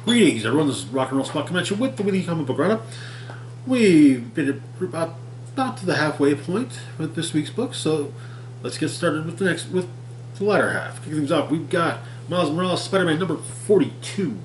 Greetings, everyone. This is Rock and Roll Spot Convention with the Weekly Comic Book Runner. We've been about to the halfway point with this week's book, so let's get started with the latter half. Kicking things off, we've got Miles Morales Spider-Man number 42.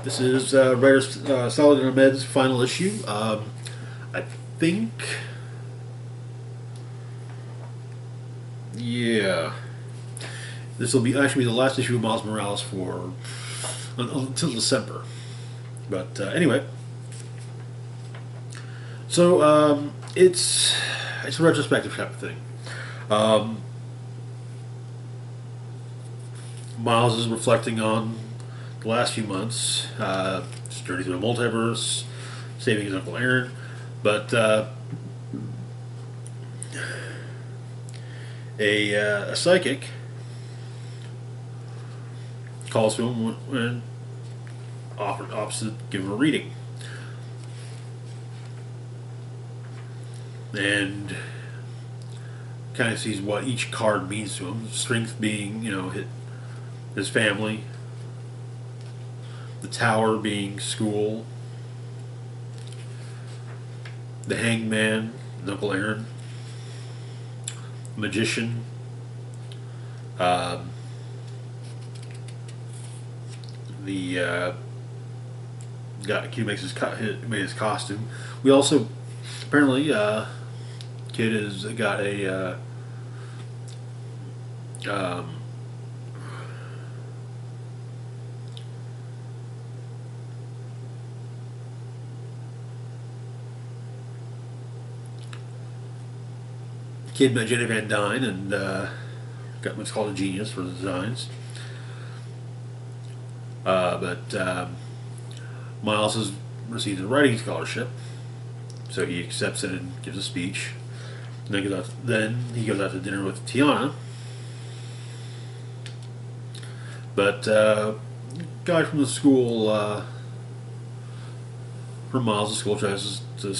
This is writer's Solid and Ahmed's final issue. I think, yeah, this will be actually the last issue of Miles Morales for until December. But anyway, so it's a retrospective type of thing. Um, Miles is reflecting on the last few months, his journey through the multiverse, saving his Uncle Aaron, but a psychic calls to him and offers to give him a reading. And kind of sees what each card means to him. Strength being, his family. The Tower being school. The Hangman, Uncle Aaron. Magician. The kid makes made his costume. We also apparently kid has got a kid met Jenny Van Dyne and got what's called a genius for the designs. But Miles has received a writing scholarship, so he accepts it and gives a speech. And then he goes out to dinner with Tiana. But guy from the school, from Miles' school, tries to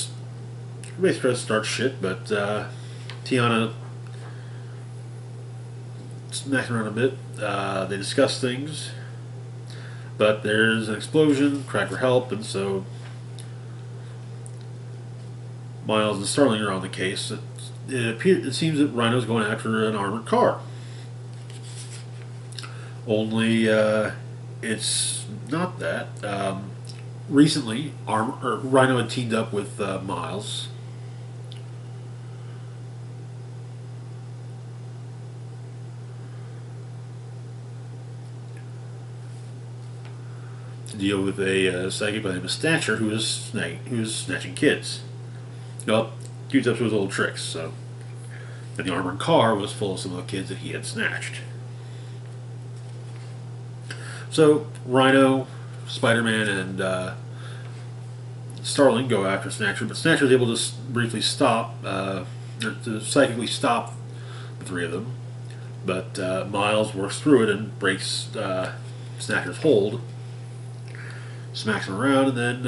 basically tries to start shit, but Tiana smacks around a bit. They discuss things. But there's an explosion, Cracker help, and so Miles and Starling are on the case. It seems that Rhino's going after an armored car. Only it's not that. Recently, Rhino had teamed up with Miles. Deal with a psychic by the name of Snatcher who was snatching kids. Well, used up to his old tricks. So, and the armored car was full of some of the kids that he had snatched. So Rhino, Spider-Man, and Starling go after Snatcher, but Snatcher is able to briefly stop, to psychically stop the three of them. But Miles works through it and breaks Snatcher's hold. Smacks him around, and then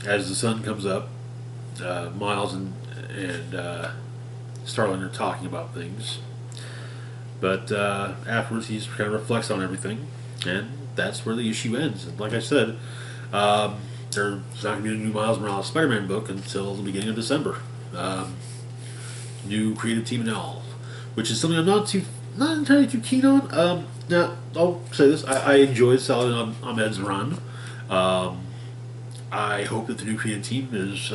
as the sun comes up, Miles and Starling are talking about things. But afterwards, he kind of reflects on everything, and that's where the issue ends. And like I said, there's not going to be a new Miles Morales Spider-Man book until the beginning of December. New creative team and all, which is something I'm not entirely too keen on. Now I'll say this: I enjoyed Solid Ahmed's run. I hope that the new creative team is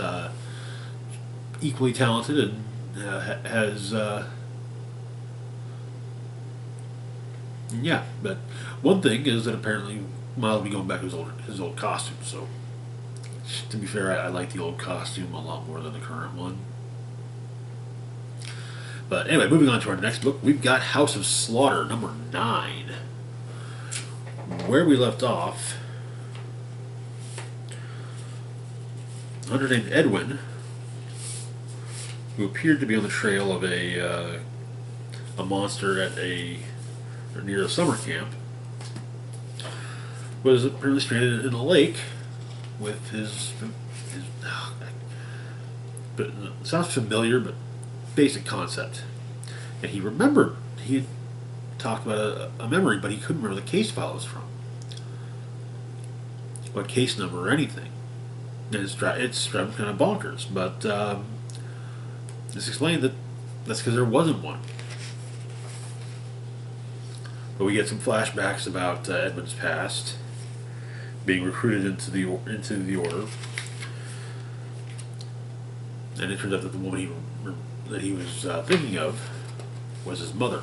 equally talented and has yeah. But one thing is that apparently Miles will be going back to his old costume. So to be fair, I like the old costume a lot more than the current one. But anyway, moving on to our next book, we've got House of Slaughter, number 9. Where we left off, a hunter named Edwin, who appeared to be on the trail of a monster at near a summer camp, was apparently stranded in a lake with his but it sounds familiar, but basic concept. And he remembered. He had talked about a memory, but he couldn't remember the case file it was from. What case number or anything. And it's driving kind of bonkers. But it's explained that that's because there wasn't one. But we get some flashbacks about Edmund's past, being recruited into the order, and it turns out that the woman that he was thinking of was his mother.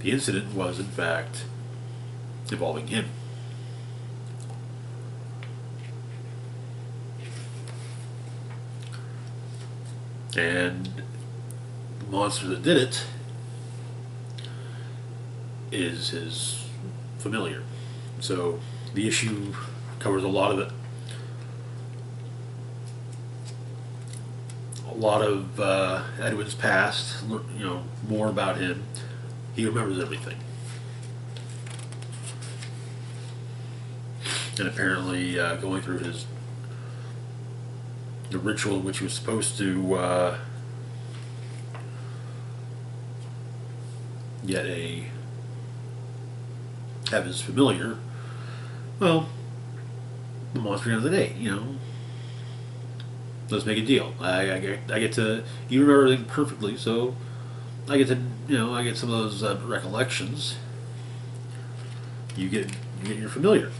The incident was, in fact, involving him. And the monster that did it is his familiar. So the issue covers a lot of it. A lot of Edwin's past, more about him. He remembers everything. And apparently going through the ritual in which he was supposed to have his familiar. Well, the monster at the end of the day, let's make a deal. I get to, you remember everything perfectly, so I get to, I get some of those recollections. You get your familiar.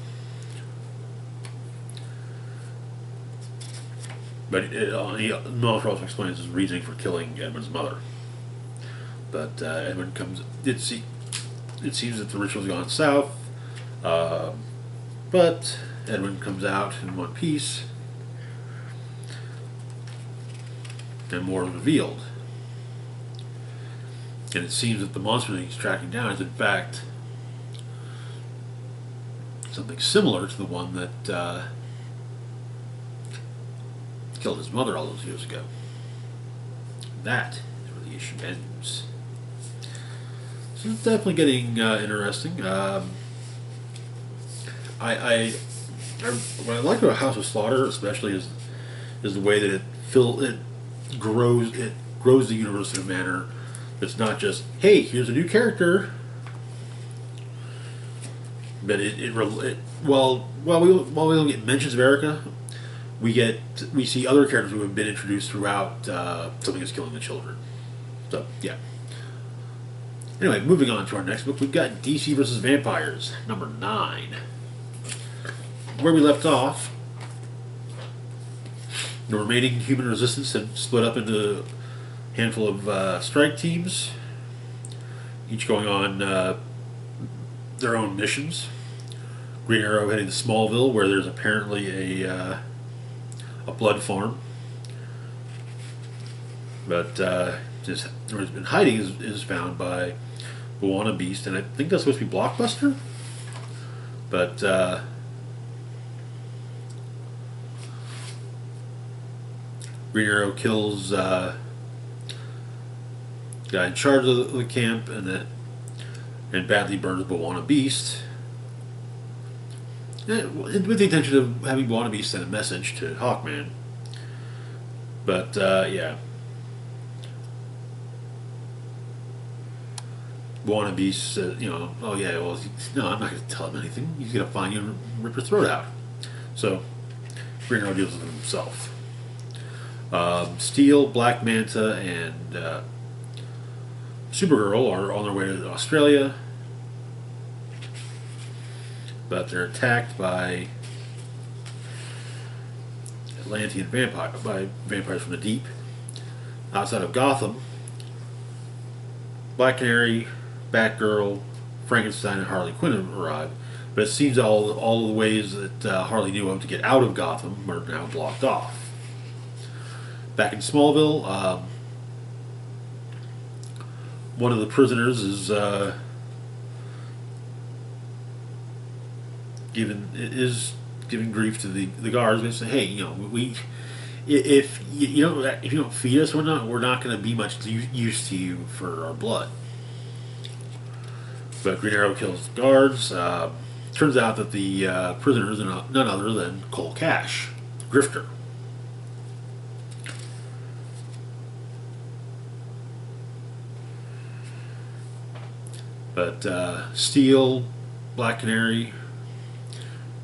But Melcher also explains his reasoning for killing Edmund's mother. But Edmund comes. It seems that the ritual's gone south. But Edmund comes out in one piece, and more is revealed. And it seems that the monster that he's tracking down is, in fact, something similar to the one that killed his mother all those years ago. That is where the issue ends. So it's definitely getting interesting. What I like about House of Slaughter, especially, is the way that it grows the universe in a manner that's not just, hey, here's a new character, but while we don't get mentions of Erica, we see other characters who have been introduced throughout Something Is Killing the Children. So yeah. Anyway, moving on to our next book, we've got DC vs. Vampires, number 9. Where we left off, the remaining human resistance had split up into a handful of strike teams, each going on their own missions. Green Arrow heading to Smallville, where there's apparently a blood farm. But just where he's been hiding is found by Buona Beast, and I think that's supposed to be Blockbuster. But Green Arrow kills the guy in charge of the camp, and badly burns Buona Beast. With the intention of having Buona Beast send a message to Hawkman. But, yeah. Buona Beast said, oh yeah, well, no, I'm not going to tell him anything. He's going to find you and rip his throat out. So, Green Arrow deals with it himself. Steel, Black Manta, and Supergirl are on their way to Australia. But they're attacked by Atlantean vampires from the deep. Outside of Gotham, Black Canary, Batgirl, Frankenstein, and Harley Quinn arrive. But it seems all the ways that Harley knew of to get out of Gotham are now blocked off. Back in Smallville, one of the prisoners is giving grief to the guards. They say, "Hey, if you don't feed us, we're not going to be much use to you for our blood." But Green Arrow kills the guards. Turns out that the prisoner is none other than Cole Cash, Grifter. But Steel, Black Canary,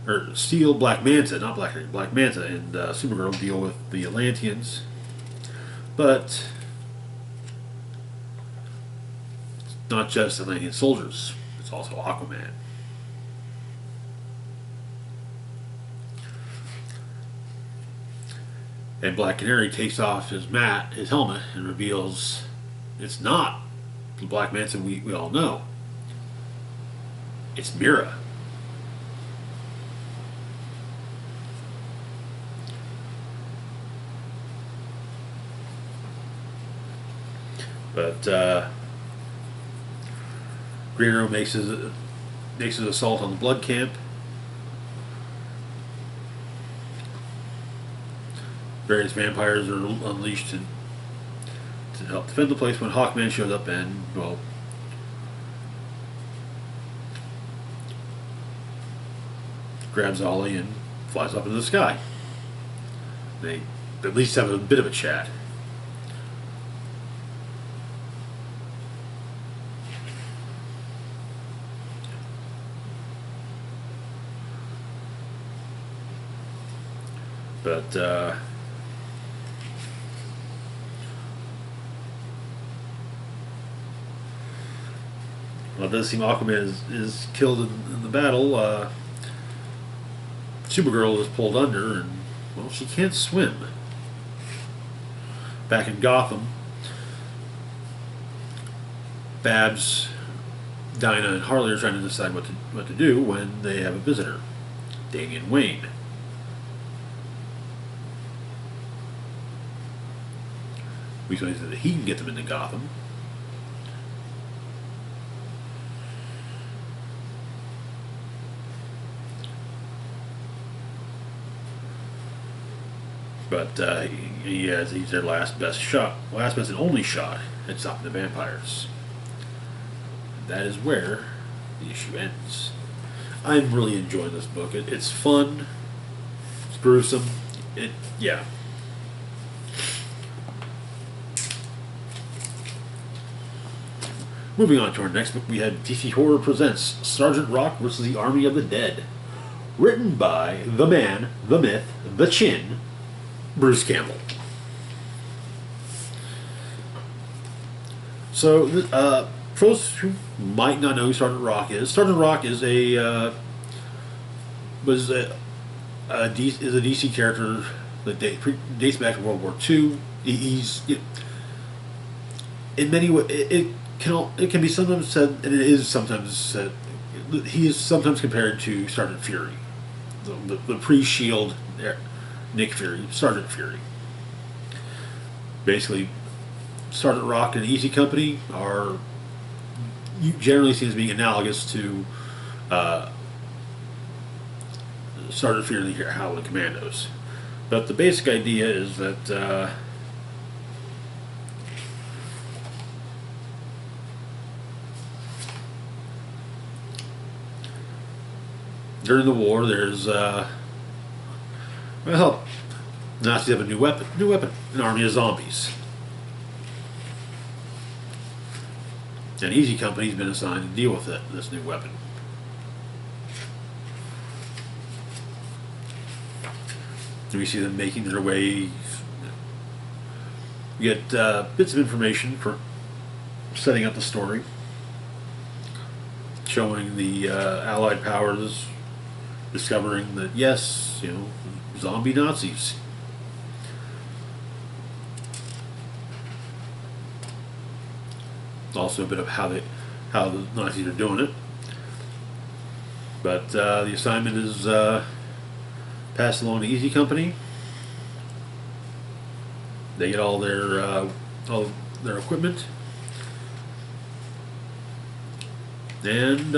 or Steel, Black Manta, not Black Canary, Black Manta, and Supergirl deal with the Atlanteans. But it's not just Atlantean soldiers, it's also Aquaman. And Black Canary takes off his helmet, and reveals it's not the Black Manta we all know. It's Mira. But Green Arrow makes his assault on the Blood Camp. Various vampires are unleashed to help defend the place when Hawkman shows up and, well, grabs Ollie and flies up into the sky. They at least have a bit of a chat. But well, it does seem Aquaman is killed in the battle. Supergirl is pulled under, and, well, she can't swim. Back in Gotham, Babs, Dinah, and Harley are trying to decide what to do when they have a visitor, Damian Wayne. We say that he can get them into Gotham. But he's their last best and only shot at stopping the vampires. That is where the issue ends. I'm really enjoying this book. It's fun. It's gruesome. Yeah. Moving on to our next book, we had DC Horror Presents Sergeant Rock vs. the Army of the Dead. Written by the man, the myth, the Chin, Bruce Campbell. So, for those who might not know who Sergeant Rock is was a DC character that dates back to World War II. In many ways, it can be sometimes said, and it is sometimes said, he is sometimes compared to Sergeant Fury, the pre-Shield Nick Fury, Sergeant Fury. Basically, Sergeant Rock and Easy Company are generally seen as being analogous to Sergeant Fury and the Howling Commandos. But the basic idea is that during the war, there's Nazis have a new weapon, an army of zombies. And Easy Company's been assigned to deal with this new weapon. We see them making their way. We get bits of information for setting up the story, showing the Allied powers discovering that, yes, zombie Nazis. Also a bit of how the Nazis are doing it. But the assignment is passed along to Easy Company. They get all their equipment, and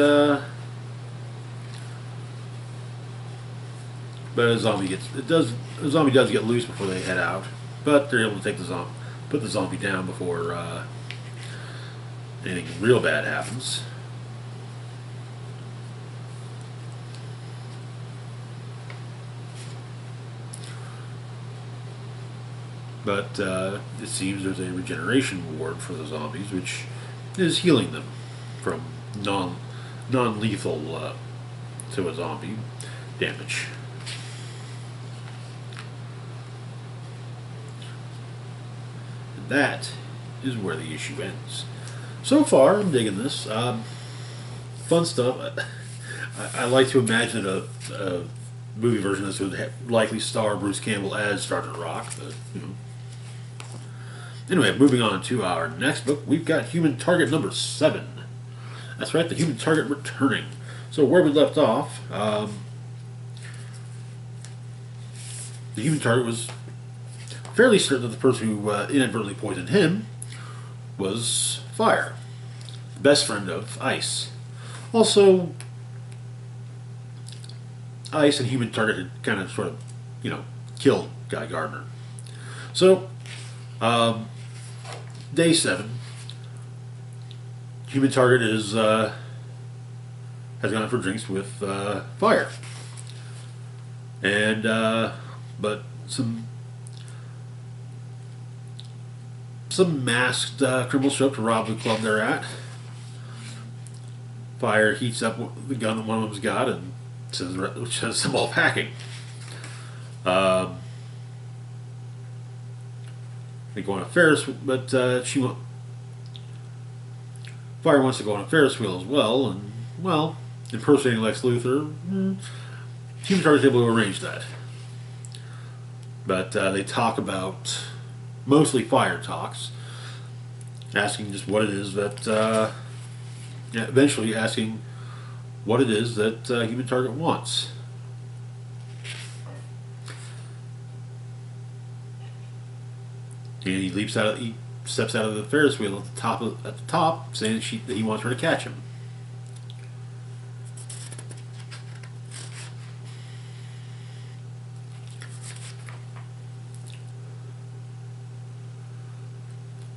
but a zombie does get loose before they head out. But they're able to put the zombie down before anything real bad happens. But it seems there's a regeneration ward for the zombies, which is healing them from non non-lethal to a zombie damage. And that is where the issue ends. So far, I'm digging this. Fun stuff. I like to imagine a movie version of this would likely star Bruce Campbell as Sergeant Rock, but you know. Anyway, moving on to our next book, we've got Human Target number 7. That's right, the Human Target returning. So where we left off, the Human Target was fairly certain that the person who inadvertently poisoned him was Fire, the best friend of Ice. Also, Ice and Human Target had kind of sort of, killed Guy Gardner. So, day 7, Human Target is has gone out for drinks with Fire, and but some masked criminals show up to rob the club they're at. Fire heats up the gun that one of them's got and sends them all packing. They go on a Ferris, but Fire wants to go on a Ferris wheel as well, and well, impersonating Lex Luthor, Human Target's able to arrange that. But they talk about, mostly Fire talks, asking just what it is that, eventually asking what it is that Human Target wants. And he steps out of the Ferris wheel at the top, saying that he wants her to catch him.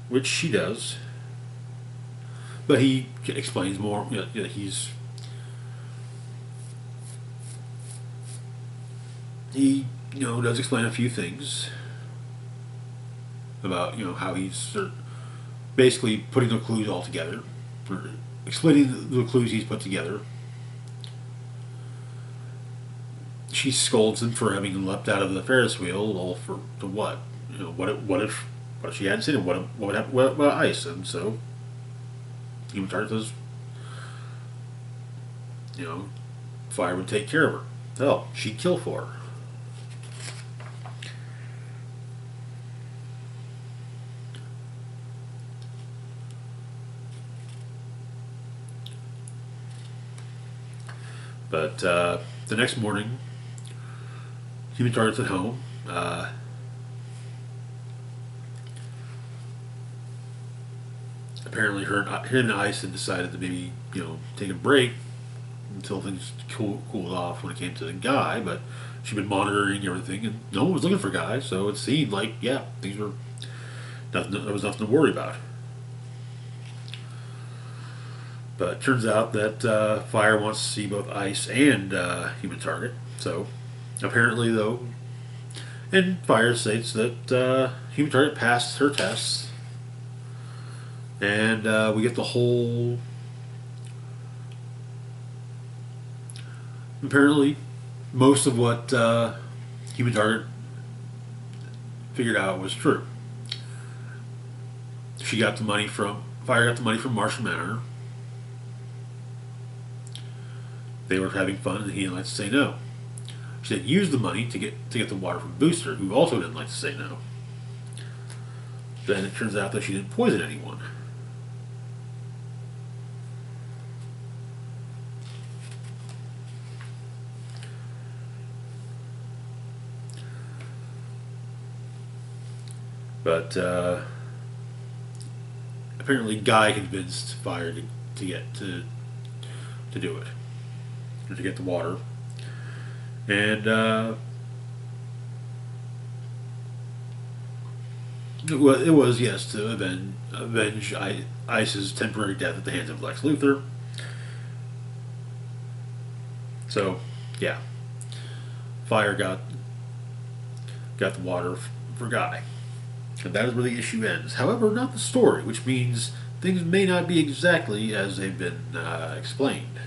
Which she does, but he explains more. He does explain a few things about how he's basically putting the clues all together, or explaining the clues he's put together. She scolds him for having leapt out of the Ferris wheel, all to what? What if she hadn't seen him? What would happen? What about Ice? And so Human Target says, Fire would take care of her. Hell, she'd kill for her. But the next morning, Human Target's at home. Apparently, him and Ice had decided to maybe take a break until things cooled off when it came to the guy. But she'd been monitoring everything, and no one was looking for Guy. So it seemed like things were nothing. There was nothing to worry about. But it turns out that Fire wants to see both Ice and Human Target. So, apparently, though, and Fire states that Human Target passed her tests, and we get the whole. Apparently, most of what Human Target figured out was true. Fire got the money from Martian Manor. They were having fun, and he didn't like to say no. She said use the money to get the water from Booster, who also didn't like to say no. Then it turns out that she didn't poison anyone. But apparently, Guy convinced Fire to do it. To get the water, and well, it was to avenge Ice's temporary death at the hands of Lex Luthor. So, yeah, Fire got the water for Guy, and that is where the issue ends. However, not the story, which means things may not be exactly as they've been explained.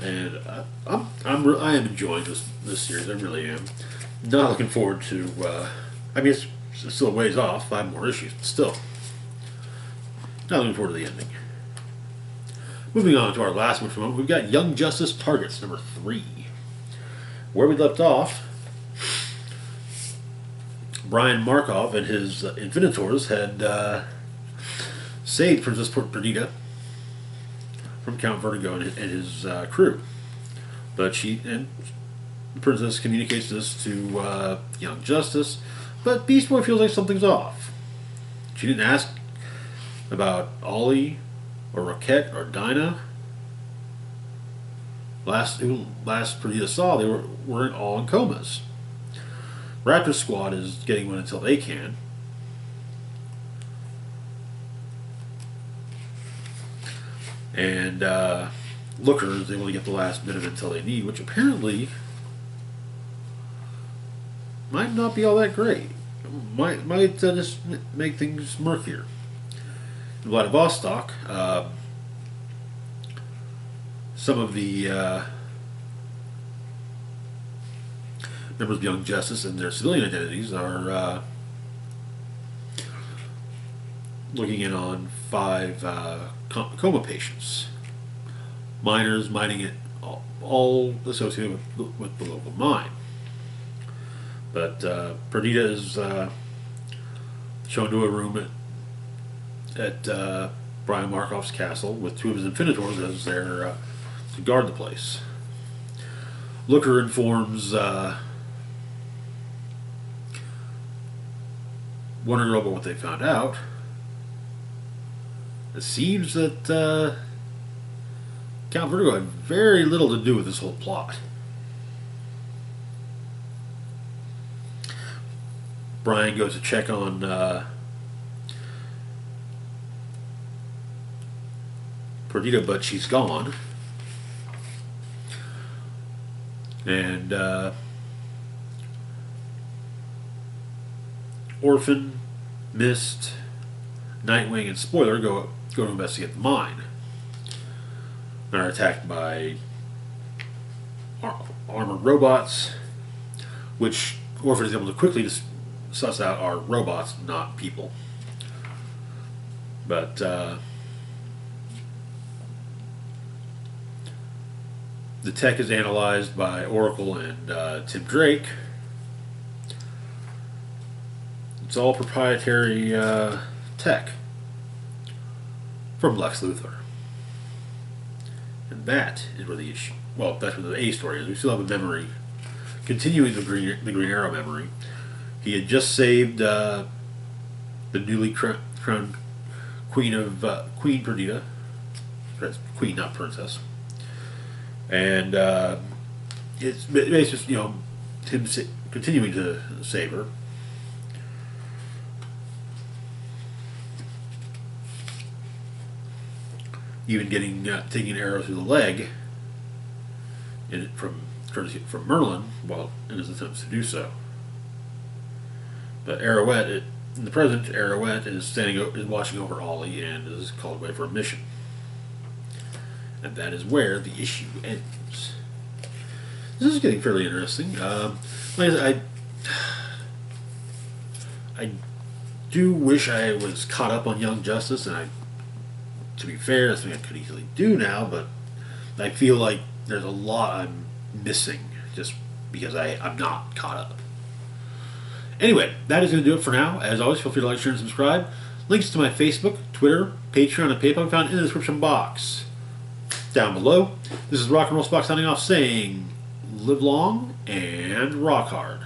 And I am enjoying this series. I really am. Not looking forward to. I mean, it's still a ways off. 5 more issues, but still. Not looking forward to the ending. Moving on to our last one for a moment, we've got Young Justice Targets number 3. Where we left off, Brian Markov and his Infinitors had saved Princess Perdita from Count Vertigo and his crew. But the Princess communicates this to Young Justice, but Beast Boy feels like something's off. She didn't ask about Ollie or Roquette or Dinah. Last Perdita saw, they were all in comas. Raptor Squad is getting one until they can. And Looker is able to get the last bit of intel they need, which apparently might not be all that great. Might just make things murkier. In Vladivostok, some of the members of Young Justice and their civilian identities are looking in on 5 coma patients. Miners mining it, all associated with the local mine. But Perdita is shown to a room at Brian Markov's castle with 2 of his Infinitors as there to guard the place. Looker informs Wonder Girl about what they found out. It seems that Count Vertigo had very little to do with this whole plot. Brian goes to check on Perdita, but she's gone. And Orphan, Misc, Nightwing, and Spoiler go to investigate the mine. And are attacked by armored robots, which Orphan is able to quickly suss out are robots, not people. But the tech is analyzed by Oracle and Tim Drake. It's all proprietary tech from Lex Luthor. And that is where the issue... Well, that's where the A story is. We still have a memory. Continuing the Green Arrow memory. He had just saved the newly crowned Queen of... Queen Perdita. Queen, not Princess. And it's just, him continuing to save her. Even taking an arrow through the leg from Merlin while in his attempts to do so. But Arrowette, in the present, Arrowette is watching over Ollie and is called away for a mission. And that is where the issue ends. This is getting fairly interesting. I do wish I was caught up on Young Justice, and to be fair, that's something I could easily do now, but I feel like there's a lot I'm missing just because I'm not caught up. Anyway, that is going to do it for now. As always, feel free to like, share, and subscribe. Links to my Facebook, Twitter, Patreon, and PayPal found in the description box down below. This is Rock and Roll Spock signing off saying, live long and rock hard.